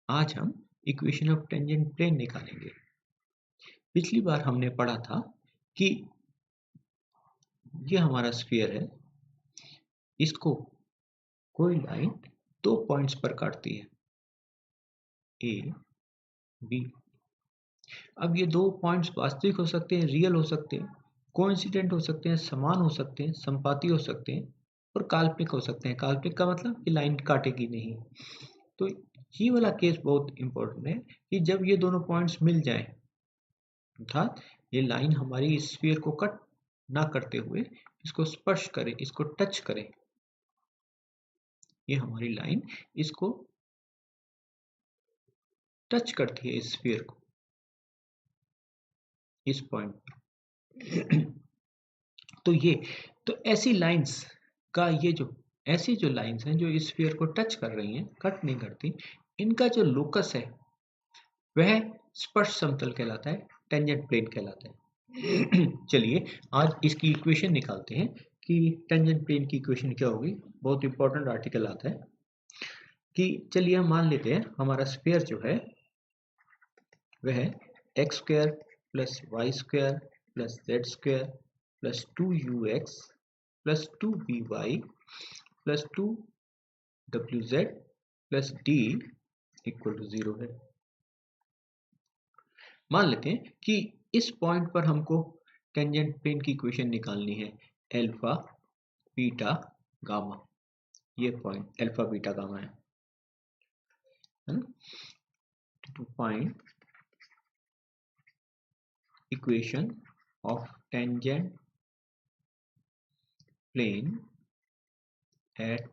आज हम equation of tangent plane निकालेंगे। पिछली बार हमने पढ़ा था कि ये हमारा स्फीयर है, इसको कोई लाइन दो पॉइंट्स पर काटती है, ए बी। अब ये दो पॉइंट्स वास्तविक हो सकते हैं, रियल हो सकते हैं, कोइंसिडेंट हो सकते हैं, समान हो सकते हैं, संपाती हो सकते हैं और काल्पनिक हो सकते हैं। काल्पनिक का मतलब कि लाइन काटेगी नहीं। तो ये वाला केस बहुत इंपॉर्टेंट है कि जब ये दोनों पॉइंट्स मिल जाएं, अर्थात ये लाइन हमारी इस स्फीयर को कट ना करते हुए इसको स्पर्श करे, इसको टच करे, ये हमारी लाइन इसको टच करती है इस स्फीयर को इस पॉइंट पर। तो ऐसी लाइंस का ये जो ऐसी जो लाइंस हैं जो इस स्फीयर को टच कर रही हैं, कट नहीं करती, इनका जो लोकस है वह स्पर्श समतल कहलाता है, टेंजेंट प्लेन कहलाता है। चलिए आज इसकी इक्वेशन निकालते हैं कि टेंजेंट प्लेन की इक्वेशन क्या होगी। बहुत इंपॉर्टेंट आर्टिकल आता है कि चलिए हम मान लेते हैं हमारा स्फीयर जो है वह x square plus y square plus z square plus 2ux plus 2by plus 2wz plus d equal to 0 है। मान लेते हैं कि इस पॉइंट पर हमको टेंजेंट प्लेन की इक्वेशन निकालनी है, अल्फा बीटा गामा। ये पॉइंट अल्फा बीटा गामा है ना। To find equation of tangent plane at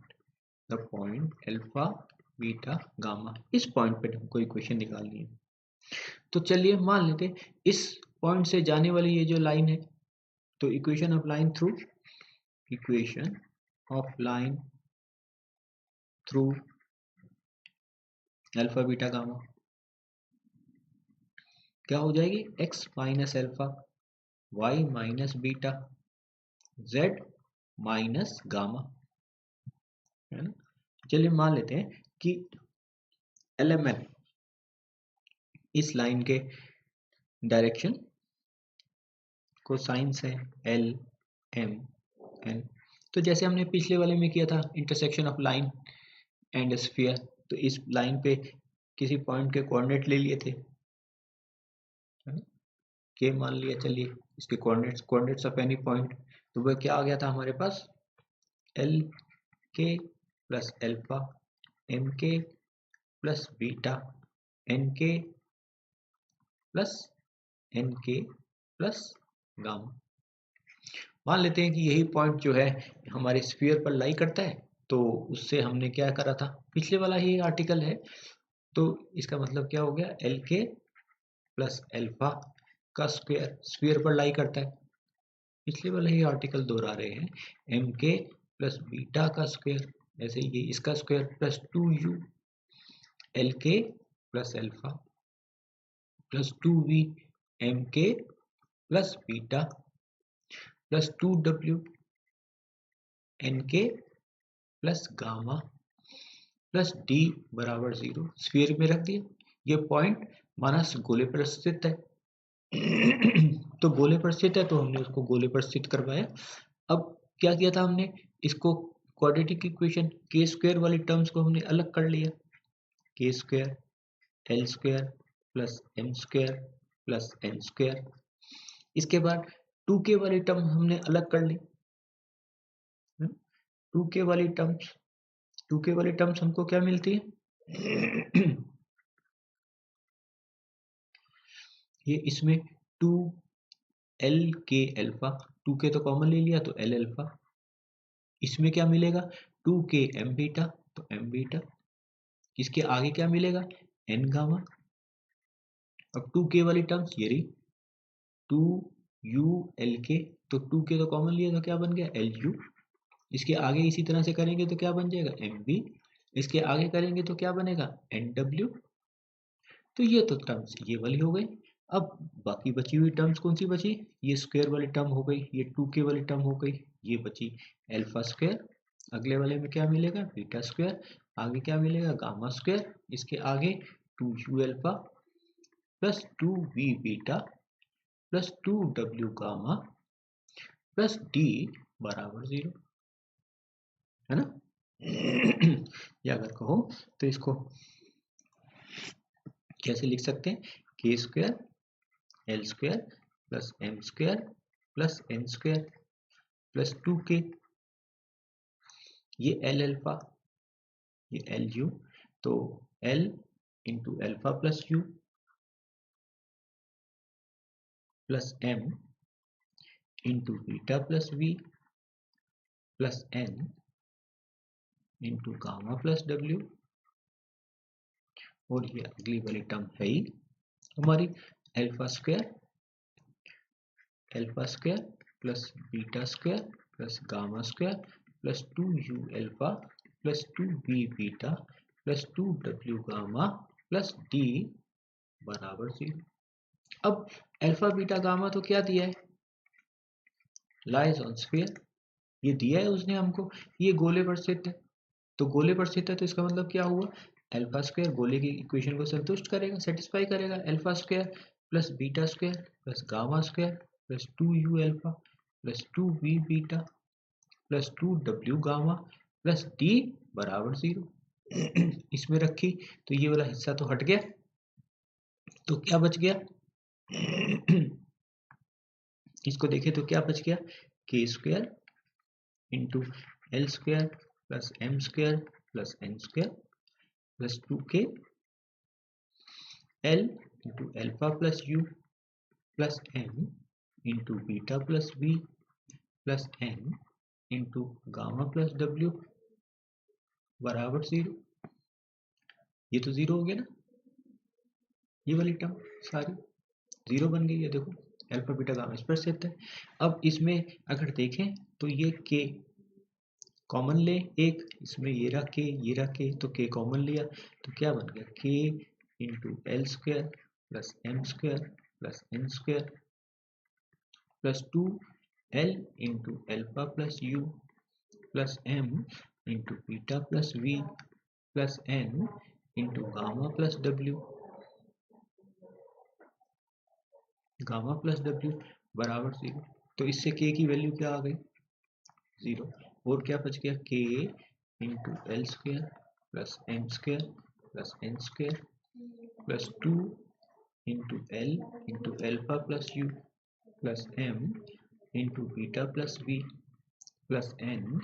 the point alpha beta gamma. इस पॉइंट पे हमको इक्वेशन निकालनी है। तो चलिए मान लेते हैं इस पॉइंट से जाने वाली ये जो लाइन है, तो equation of line through alpha beta gamma क्या हो जाएगी, x minus alpha y minus beta z minus gamma, है ना। चलिए मान लेते हैं कि LMN इस लाइन के डायरेक्शन कोसाइंस है L M N। तो जैसे हमने पिछले वाले में किया था intersection of line and sphere, तो इस लाइन पे किसी पॉइंट के कोऑर्डिनेट ले लिए थे, के मान लिया, चलिए इसके कोऑर्डिनेट्स ऑफ एनी पॉइंट, तो वह क्या आ गया था हमारे पास, एल के प्लस अल्फा एम के प्लस बीटा एन के प्लस गामा। मान लेते हैं कि यही पॉइंट जो है हमारे स्फीयर पर लाई करता है, तो उससे हमने क्या करा था, पिछले वाला ही आर्टिकल है, तो इसका मतलब क्या हो गया, एल के प्लस अल्फा का स्क्वायर स्फीयर पर लाई करता है, पिछले वाला ही आर्टिकल दोहरा रहे हैं, एम के प्लस बीटा का स्क्वायर, ऐसे ये इसका स्क्वायर प्लस 2u एल के plus alpha plus 2v M के plus beta plus 2w N के प्लस गामा प्लस d बराबर 0 स्फीयर में रख दिया। ये पॉइंट माना गोले पर स्थित है। तो गोले पर स्थित है तो हमने उसको गोले पर स्थित करवाया। अब क्या किया था हमने, इसको क्वाड्रेटिक इक्वेशन के स्क्वायर वाली टर्म्स को हमने अलग कर लिया, k square l square plus m square plus n square. इसके बाद 2k वाली टर्म हमने अलग कर ली। 2k वाली टर्म्स हमको क्या मिलती है, ये इसमें 2l k अल्फा, 2k तो कॉमन ले लिया तो l अल्फा, इसमें क्या मिलेगा 2k m बीटा तो m बीटा, इसके आगे क्या मिलेगा n गामा। अब 2k वाली टर्म्स ये रही 2u तो 2k तो कॉमन लिया तो क्या बन गया lu, इसके आगे इसी तरह से करेंगे तो क्या बन जाएगा mb, इसके आगे करेंगे तो क्या बनेगा nw। तो ये तो टर्म्स ये वाली हो गई। अब बाकी बची हुई टर्म्स कौन सी बची, ये स्क्वायर वाली टर्म हो गई, ये 2k वाली टर्म हो गई, ये बची अल्फा स्क्वायर, अगले वाले में क्या मिलेगा बीटा स्क्वायर, आगे क्या मिलेगा गामा स्क्वायर, इसके आगे 2u alpha plus 2v beta plus 2w gamma plus d बराबर 0, है ना। या अगर कहो तो इसको कैसे लिख सकते हैं, k square l square plus m square plus n square plus 2k, ये एल अल्फा ये एल यू, तो l into alpha plus you plus m into beta plus we plus n into gamma plus डब्ल्यू, और ये अगली वाली term है ही हमारी alpha square plus beta square plus gamma square plus 2u alpha plus 2v beta plus 2w gamma plus d बराबर 0। अब अल्फा बीटा गामा तो क्या दिया है, लाइज ऑन स्फीयर, ये दिया है उसने हमको, ये गोले पर स्थित है, तो गोले पर स्थित है तो इसका मतलब क्या हुआ, अल्फा स्क्वायर गोले की इक्वेशन को संतुष्ट करेगा, सेटिस्फाई करेगा। Alpha square plus beta square plus gamma square plus 2u alpha plus 2v beta plus 2w gamma plus d बराबर 0। इसमें रखी तो ये वाला हिस्सा तो हट गया, तो क्या बच गया, इसको देखें तो क्या बच गया, k square into l square plus m square plus n square plus 2k l into alpha plus you plus m into beta plus we plus n into gamma plus डब्ल्यू बराबर 0। ये तो 0 हो गया ना, ये वाली टर्म सारी 0 बन गई है, देखो अल्फा बीटा गामा इस पर स्थित है। अब इसमें अगर देखें तो ये k कॉमन ले, एक इसमें ये रख के ये रख के, तो k कॉमन लिया तो क्या बन गया, k into l square plus m square plus n square plus 2l into alpha plus you plus m into beta plus v plus n into gamma plus w, gamma plus w बराबर 0। तो इससे k की value क्या आ गई, 0, और क्या बच गया, k into l square plus m square plus n square plus 2 into l into alpha plus you plus m into beta plus v plus n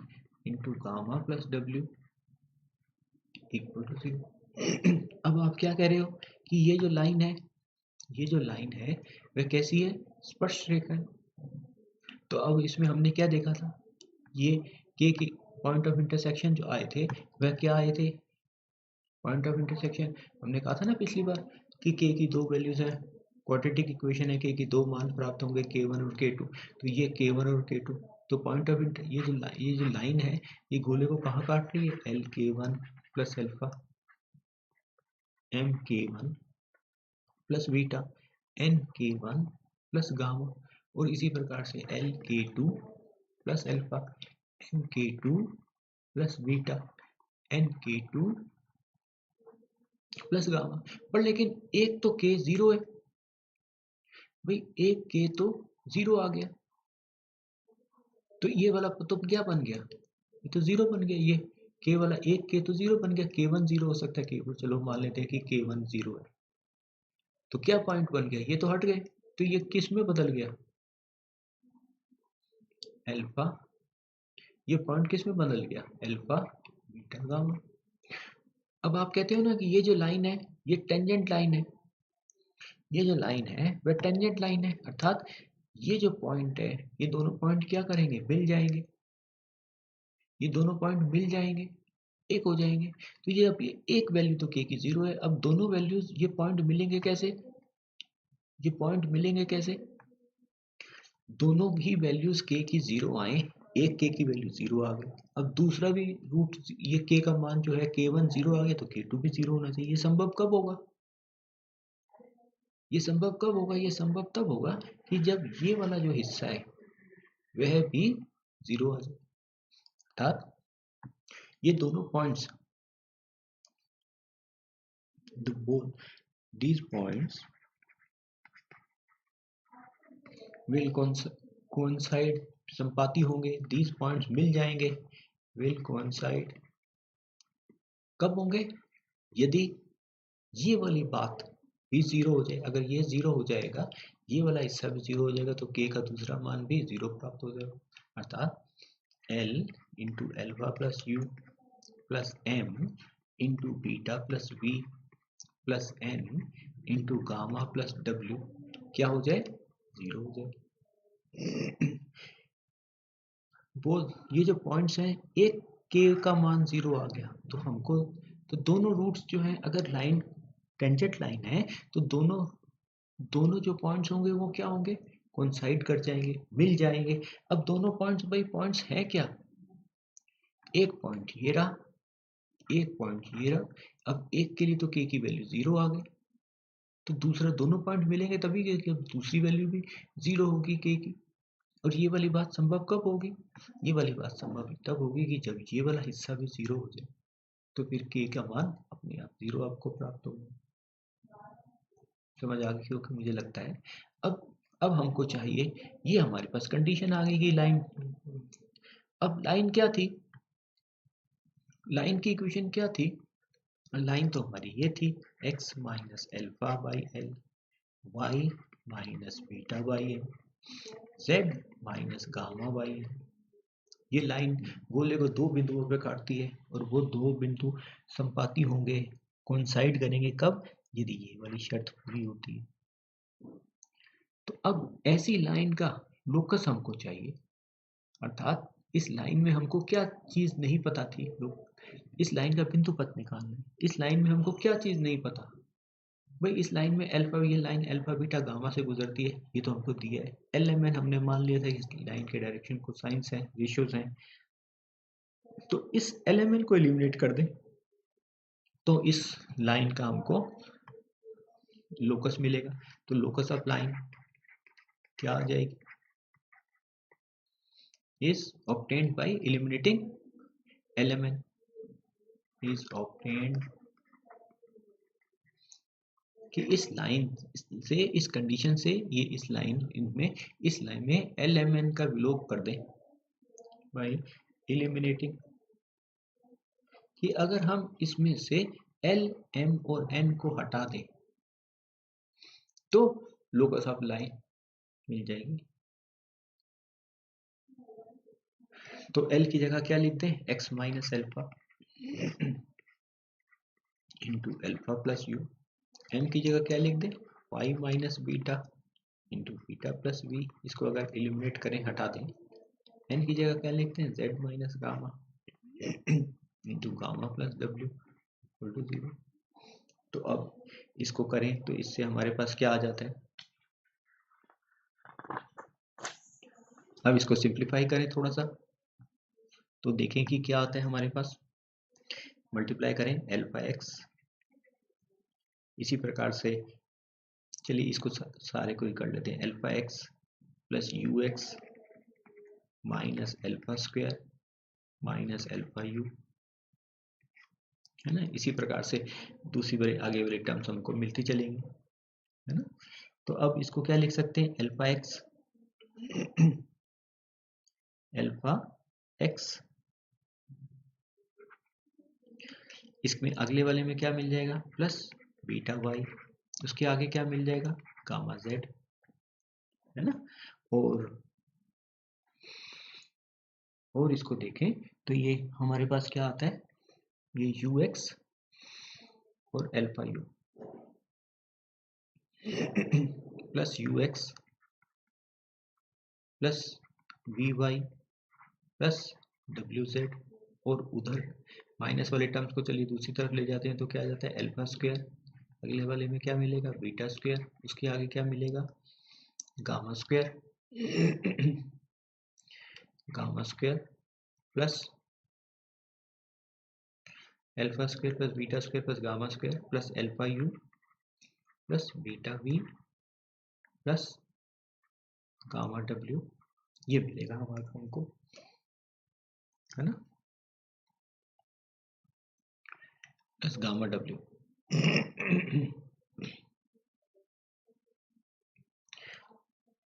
into gamma plus w equal to 0। अब आप क्या कह रहे हो कि ये जो line है, ये जो लाइन है वह कैसी है, स्पर्श रेखा है। तो अब इसमें हमने क्या देखा था, ये k की पॉइंट ऑफ इंटरसेक्शन जो आए थे वह क्या आए थे, पॉइंट ऑफ इंटरसेक्शन हमने कहा था ना पिछली बार कि k की दो वैल्यूज है, क्वाड्रेटिक इक्वेशन है, k की दो मान प्राप्त होंगे k1 और k2, तो ये k1 और k2, तो पॉइंट ऑफ ये जो लाइन है ये गोले को कहाँ काट रही है, l k1 plus alpha m k1 plus beta n k1 plus gamma, और इसी प्रकार से l k2 plus alpha m k2 plus beta n k2 plus gamma. पर लेकिन एक तो k 0 है भाई, एक k तो 0 आ गया, तो ये वाला तो क्या बन गया, ये तो 0 बन गया, ये k वाला एक k तो 0 बन गया, k1 0 हो सकता है, k चलो मान लेते हैं कि k1 0 है, तो क्या पॉइंट बन गया, ये तो हट गए, तो ये किस में बदल गया, अल्फा, ये पॉइंट किस में बदल गया, अल्फा बीटा गामा। अब आप कहते हो ना कि ये जो लाइन है ये टेंजेंट लाइन है, ये जो लाइन है वह टेंजेंट लाइन है, अर्थात ये जो पॉइंट है ये दोनों पॉइंट क्या करेंगे, मिल जाएंगे, ये दोनों पॉइंट मिल जाएंगे, एक हो जाएंगे। तो ये अब ये एक वैल्यू तो k की 0 है, अब दोनों वैल्यूज ये पॉइंट मिलेंगे कैसे, ये पॉइंट मिलेंगे कैसे, दोनों ही वैल्यूज k की 0 आए, एक k की वैल्यू 0 आ गई, अब दूसरा भी रूट ये k का मान जो है k1 0 आ गया, तो k2 भी 0 होना चाहिए। ये संभव कब होगा, ये संभव कब होगा, ये संभव तब होगा कि जब ये वाला जो हिस्सा है वह भी 0 आ जाए, अर्थात ये दोनों points these points will coincide, संपाती होंगे, these points मिल जाएंगे, will coincide, कब होंगे? यदि ये वाली बात भी जीरो हो जाए, अगर ये जीरो हो जाएगा, ये वाला हिस्सा भी जीरो हो जाएगा, तो k का दूसरा मान भी जीरो प्राप्त हो जाएगा, अर्थात L into alpha plus you plus M into beta plus V plus N into gamma plus W क्या हो जाए? जीरो हो जाए। वो ये जो पॉइंट्स हैं, एक k का मान जीरो आ गया तो हमको, तो दोनों रूट्स जो हैं, अगर लाइन टेंजेंट लाइन है तो दोनों जो पॉइंट्स होंगे वो क्या होंगे? कोइंसाइड कर जाएंगे, मिल जाएंगे। अब दोनों पॉइंट्स भाई पॉइंट्स हैं क्या? एक पॉइंट ये रहा, एक पॉइंट ये रहा। अब एक के लिए तो k की वैल्यू जीरो आ गई, तो दूसरा दोनों पॉइंट मिलेंगे तभी k की दूसरी वैल्यू भी जीरो होगी k की। और ये वाली बात संभव कब होगी? ये वाली बात संभव तब होगी कि जब ये वाला हिस्सा भी जीरो हो जाए, तो फिर k का मान अपने आप जीरो आपको प्राप्त होगा। समझ आ गई? क्योंकि मुझे लगता है अब हमको चाहिए, ये हमारे पास कंडीशन आ गई कि लाइन, अब लाइन क्या थी? लाइन की इक्वेशन क्या थी? लाइन तो हमारी ये थी, x minus alpha by l, y minus beta by m, z minus gamma by m. ये लाइन गोले को दो बिंदुओं पे काटती है, और वो दो बिंदु संपाती होंगे, कोइंसाइड करेंगे कब? यदि ये वाली शर्त पूरी होती है। तो अब ऐसी लाइन का लोकस हमको चाहिए, अर्थात इस लाइन में हमको क्या चीज नहीं पता थी, इस लाइन का बिंदु पथ निकालना है। इस लाइन में हमको क्या चीज नहीं पता भाई? इस लाइन में अल्फा, ये लाइन अल्फा बीटा गामा से गुजरती है, ये तो हमको दिया है। एल एम एन हमने मान लिया था कि इस लाइन के डायरेक्शन को साइंस है, रेशियोज हैं। तो इस एल एम एन को एलिमिनेट कर दें तो इस लाइन का हमको लोकस मिलेगा। तो लोकस ऑफ लाइन क्या आ जाएगी? is obtained by eliminating element, is obtained कि इस लाइन से, इस कंडीशन से, ये इस लाइन में एल एम एन का विलोप कर दें बाई एलिमिनेटिंग, कि अगर हम इसमें से एल एम और एन को हटा दें तो लोकस ऑफ लाइन मिल जाएगी। तो एल की जगह क्या लिखते हैं? X minus alpha into alpha plus u. M की जगह क्या लिख दें? Y minus beta into beta plus v, इसको अगर एलिमिनेट करें, हटा दें। एन की जगह क्या लिखते हैं? Z minus gamma into gamma plus डब्ल्यू इक्वल टू जीरो। तो अब इसको करें तो इससे हमारे पास क्या आ जाता है? अब इसको सिंप्लीफाई करें थोड़ा सा तो देखें कि क्या आता है हमारे पास। मल्टीप्लाई करें एल्फा एक्स, इसी प्रकार से चलिए इसको सारे को ही कर लेते हैं। Alpha x plus u x minus alpha square minus alpha you, है ना। इसी प्रकार से दूसरी बार आगे वाली टर्म्स हमको मिलती चलेंगी, है ना। तो अब इसको क्या लिख सकते हैं? एल्फा एक्स एल्फा एक्स, इसमें अगले वाले में क्या मिल जाएगा? प्लस बीटा वाई, उसके आगे क्या मिल जाएगा? गामा जेड, है ना। और इसको देखें तो ये हमारे पास क्या आता है? ये यू एक्स और alpha u plus u x plus v y plus डब्ल्यू जेड, और उधर माइनस वाले टर्म्स को चलिए दूसरी तरफ ले जाते हैं तो क्या आ जाता है? एल्फा स्क्वायर, अगले वाले में क्या मिलेगा? बीटा स्क्वायर, उसके आगे क्या मिलेगा? Gamma square gamma square plus alpha square plus beta square plus gamma square plus alpha u plus beta v plus gamma W, ये मिलेगा हमारे हमको, है ना, प्लस गामा डब्ल्यू।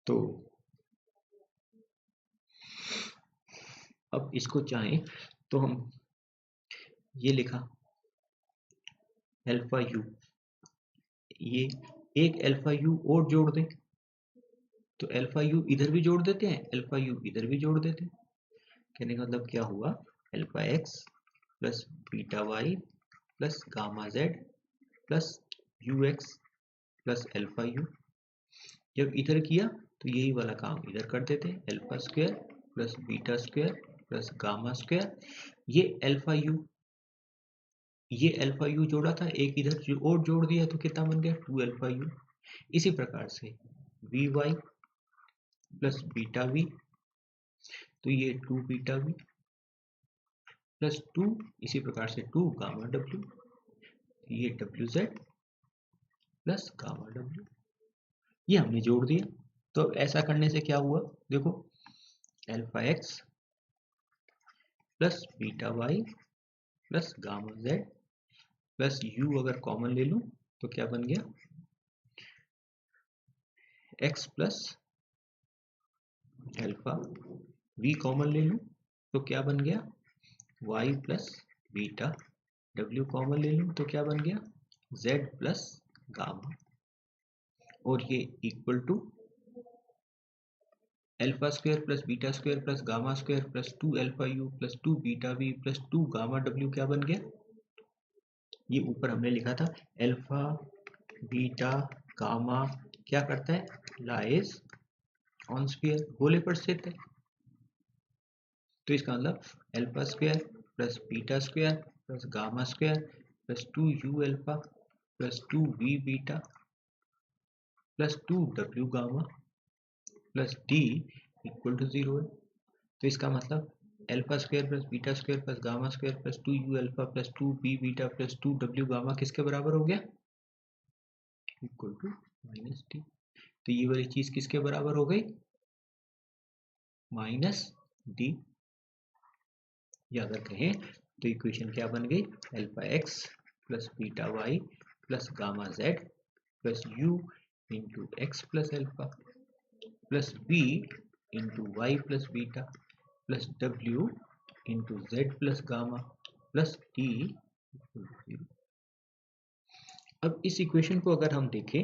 तो अब इसको चाहें तो हम ये लिखा अल्फा यू, ये एक अल्फा यू और जोड़ दें तो अल्फा यू इधर भी जोड़ देते हैं, अल्फा यू इधर भी जोड़ देते हैं। कहने का मतलब क्या हुआ, alpha x plus beta y plus gamma z plus u x plus alpha u. जब इधर किया तो यही वाला काम इधर कर देते हैं, alpha square plus beta square plus gamma square. ये अल्फा यू जोड़ा था, एक इधर और जोड़ दिया तो कितना बन गया, 2 अल्फा यू। इसी प्रकार से v y plus beta v, तो ये 2 बीटा वी प्लस 2, इसी प्रकार से 2 गामा डब्ल्यू, ये W Z plus gamma W, ये हमने जोड़ दिया। तो अब ऐसा करने से क्या हुआ, देखो alpha x plus beta y plus gamma z plus u अगर कॉमन ले लूं तो क्या बन गया, x plus alpha, v common ले लूं तो क्या बन गया, वाई प्लस बीटा, डब्ल्यू कॉमन ले लूं तो क्या बन गया, जेड प्लस गामा, और ये equal to alpha square plus beta square plus gamma square plus 2 alpha u plus 2 beta v plus 2 gamma डब्ल्यू क्या बन गया, ये ऊपर हमने लिखा था अल्फा बीटा गामा क्या करता है, लाइज ऑन स्फीयर, गोले पर स्थित है। तो इसका मतलब alpha square plus beta square plus gamma square plus 2 u alpha plus 2 v beta plus 2 डब्ल्यू gamma plus d equal to 0 है। तो इसका मतलब alpha square plus beta square plus gamma square plus 2 u alpha plus 2 b beta plus 2 डब्ल्यू gamma किसके बराबर हो गया, इक्वल टू माइनस डी। तो ये वाली चीज किसके बराबर हो गई, माइनस डी। या अगर कहें तो इक्वेशन क्या बन गई, alpha x plus beta y plus gamma z plus u into x plus alpha plus b into y plus beta plus डब्ल्यू into z plus gamma plus d. अब इस इक्वेशन को अगर हम देखें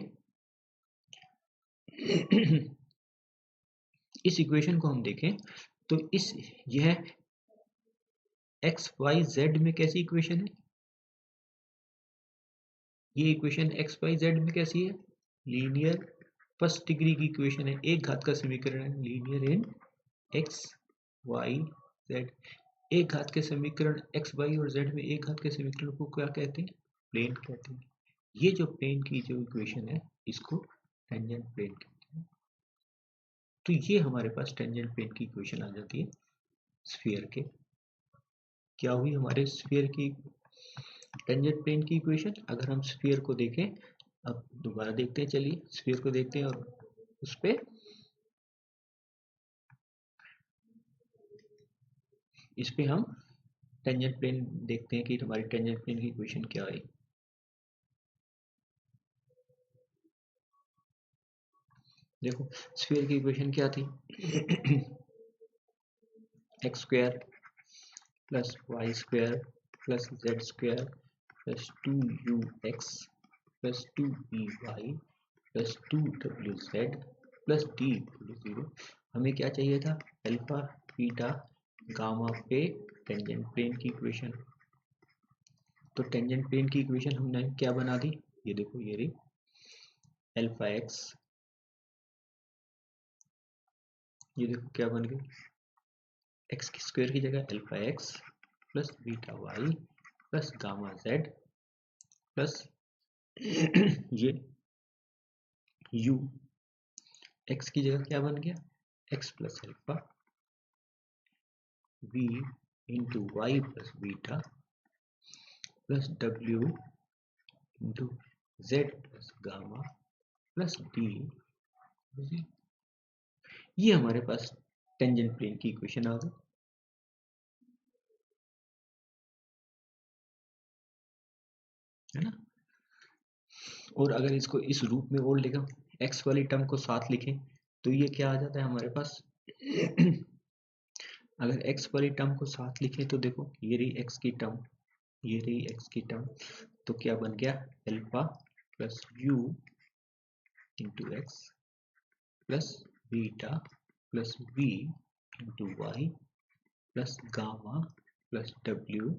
इस इक्वेशन को हम देखें तो इस यह एक्स वाई जेड में कैसी इक्वेशन है, ये इक्वेशन एक्स वाई जेड में कैसी है, लीनियर फर्स्ट डिग्री की इक्वेशन है, एक घात का समीकरण है, linear in x y z. एक घात के समीकरण एक्स वाई और जेड में एक घात के समीकरण को क्या कहते हैं, प्लेन कहते हैं। ये जो प्लेन की जो इक्वेशन है इसको टेंजेंट प्लेन कहते हैं। तो ये हमारे पास टेंजेंट प्लेन की इक्वेशन आ जाती है स्फीयर के। क्या हुई हमारे स्फीयर की टेंजेंट प्लेन की इक्वेशन। अगर हम स्फीयर को देखें, अब दोबारा देखते हैं, चलिए स्फीयर को देखते हैं और उस पे इस पे हम टेंजेंट प्लेन देखते हैं कि हमारी टेंजेंट प्लेन की इक्वेशन क्या आई। देखो स्फीयर की इक्वेशन क्या थी, x square plus y square plus z square plus 2 ux plus 2 by plus 2 wz plus d equal to 0। हमें क्या चाहिए था, अल्फा बीटा गामा पे टेंजेंट प्लेन की इक्वेशन। तो टेंजेंट प्लेन की इक्वेशन हमने क्या बना दी, ये देखो ये रही अल्फा एक्स, ये देखो क्या बन गई, एक्स की स्क्वायर की जगह alpha x plus beta y plus gamma z plus ये u, एक्स की जगह क्या बन गया, x plus alpha v into y plus beta plus w into z plus gamma plus d. ये हमारे पास टेंजेंट प्लेन की इक्वेशन आ गई, है ना। और अगर इसको इस रूप में और लिखें, एक्स वाली टर्म को साथ लिखें, तो ये क्या आ जाता है हमारे पास अगर एक्स वाली टर्म को साथ लिखें तो देखो ये रही एक्स की टर्म, ये रही एक्स की टर्म, तो क्या बन गया, alpha plus u into x plus beta plus v into y plus gamma plus डब्ल्यू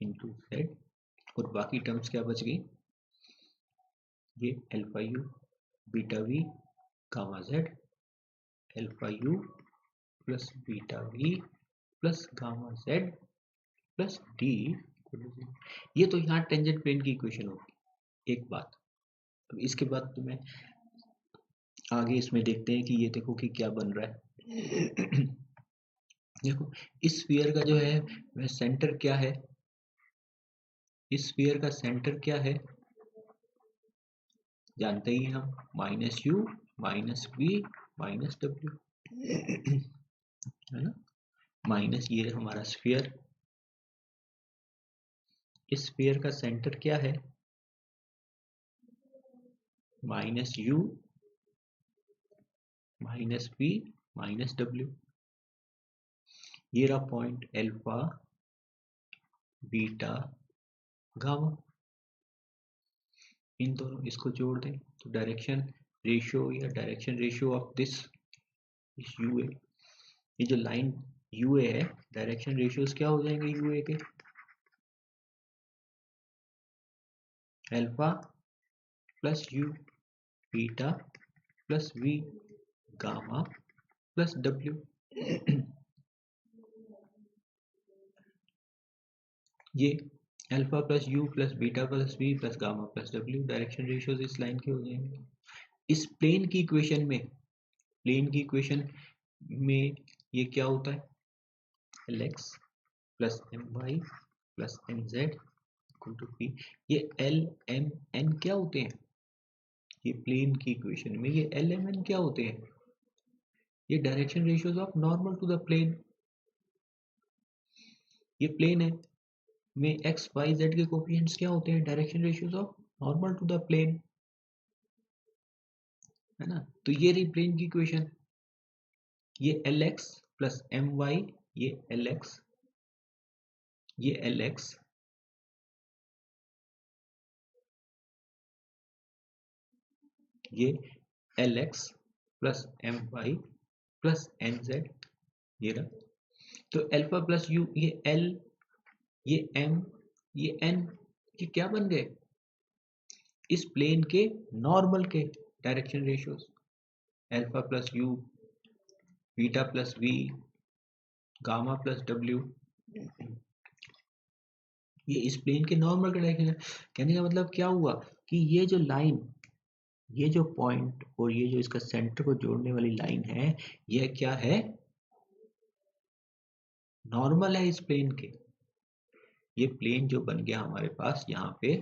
इंटू जेड, और बाकी टर्म्स क्या बच गई, ये alpha u beta v gamma z, alpha u plus beta v plus gamma z plus d. ये तो यहाँ टेंजेंट प्लेन की इक्वेशन होगी। एक बात, अब इसके बाद तो मैं आगे इसमें देखते हैं कि ये देखो कि क्या बन रहा है देखो इस स्फीयर का जो है वह सेंटर क्या है, इस स्फीयर का सेंटर क्या है, जानते ही हम, minus you minus we minus डब्ल्यू है ना, माइनस ये हमारा स्फीयर, इस स्फीयर का सेंटर क्या है, minus you minus we minus W, ये रहा पॉइंट अल्फा बीटा गामा, इन दोनों इसको जोड़ दें तो डायरेक्शन रेशियो या direction ratio of this UA, ये जो लाइन यूए है, डायरेक्शन रेशियोज क्या हो जाएंगे यूए के, alpha plus you beta plus we gamma plus W ये alpha plus you plus beta plus we plus gamma plus W direction ratios इस line के हो जाएंगे। इस प्लेन की इक्वेशन में, प्लेन की इक्वेशन में ये क्या होता है, l x plus m y plus m z equal to p, ये एल एम एन क्या होते हैं, ये प्लेन की इक्वेशन में ये एल एम एन क्या होते हैं, ये direction ratios of normal to the plane, ये प्लेन है में एक्स वाई जेड के कोफिशिएंट्स क्या होते हैं, direction ratios of normal to the plane, है ना, तो ये रही प्लेन की इक्वेशन, ये l x plus m y, ये एल एक्स, ये एल एक्स, ये l x plus m y plus n z, ये रहा, तो अल्फा प्लस यू, ये एल, ये एम, ये एन, ये क्या बन गए, इस प्लेन के नॉर्मल के direction ratios, alpha plus you beta plus we gamma plus W, ये इस प्लेन के नॉर्मल का डायरेक्शन। कहने का मतलब क्या हुआ कि ये जो लाइन, ये जो पॉइंट और ये जो इसका सेंटर को जोड़ने वाली लाइन है, यह क्या है, नॉर्मल है इस प्लेन के, ये प्लेन जो बन गया हमारे पास यहाँ पे,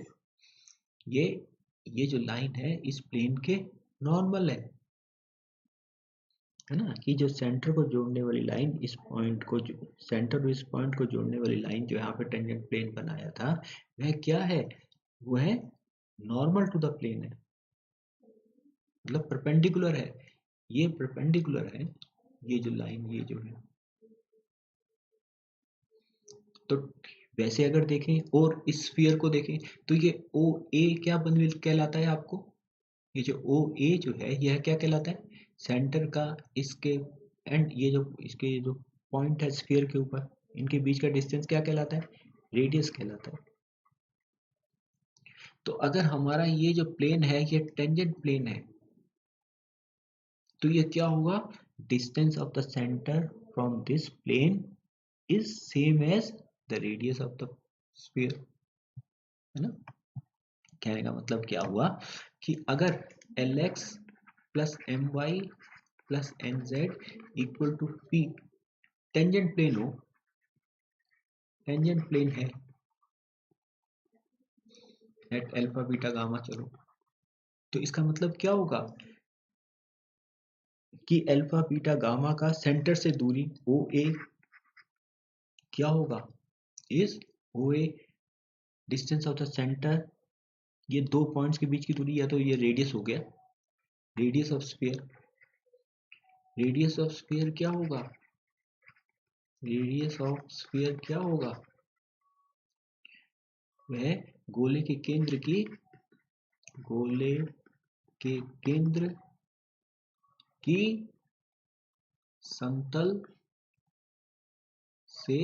ये जो लाइन है इस प्लेन के नॉर्मल है ना, कि जो सेंटर को जोड़ने वाली लाइन, इस पॉइंट को जो सेंटर और इस पॉइंट को जोड़ने वाली लाइन जो यहाँ पे टेंजेंट प्लेन बनाया था, वह क्या है, वह नॉर्मल टू द प्लेन है, मतलब परपेंडिकुलर है, ये परपेंडिकुलर है, ये जो लाइन ये जो है, तो वैसे अगर देखें और इस स्फीयर को देखें तो ये ओ ए क्या बन कहलाता है आपको, ये जो ओ ए जो है यह क्या कहलाता है, सेंटर का इसके एंड ये जो इसके जो पॉइंट है स्फीयर के ऊपर, इनके बीच का डिस्टेंस क्या कहलाता है, रेडियस कहलाता है। तो अगर हमारा ये जो प्लेन है ये टेंजेंट प्लेन है, तो ये क्या होगा, distance of the centre from this plane is same as the radius of the sphere, है ना। कहने का मतलब क्या हुआ कि अगर l x plus m y plus n z equal to p tangent plane हो, टेंजेंट प्लेन है एट अल्फा बीटा गामा, चलो तो इसका मतलब क्या होगा कि अल्फा बीटा गामा का सेंटर से दूरी ओ ए क्या होगा, is O A distance of the centre ये दो पॉइंट्स के बीच की दूरी या तो ये रेडियस हो गया, radius of sphere. Radius of sphere क्या होगा, रेडियस ऑफ स्फीयर क्या होगा, वह गोले के केंद्र की, गोले के केंद्र की समतल से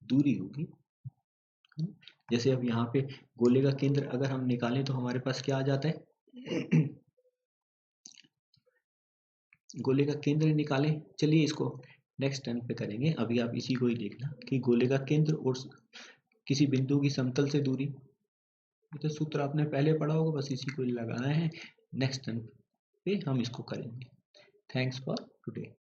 दूरी होगी। जैसे अब यहाँ पे गोले का केंद्र अगर हम निकालें तो हमारे पास क्या आ जाता है, गोले का केंद्र निकालें। चलिए इसको नेक्स्ट टर्न पे करेंगे, अभी आप इसी को ही देखना कि गोले का केंद्र और किसी बिंदु की समतल से दूरी, ये तो सूत्र आपने पहले पढ़ा होगा, बस इसी को लगाना है। नेक्स्ट टर्न पे हम इसको करेंगे। Thanks for today.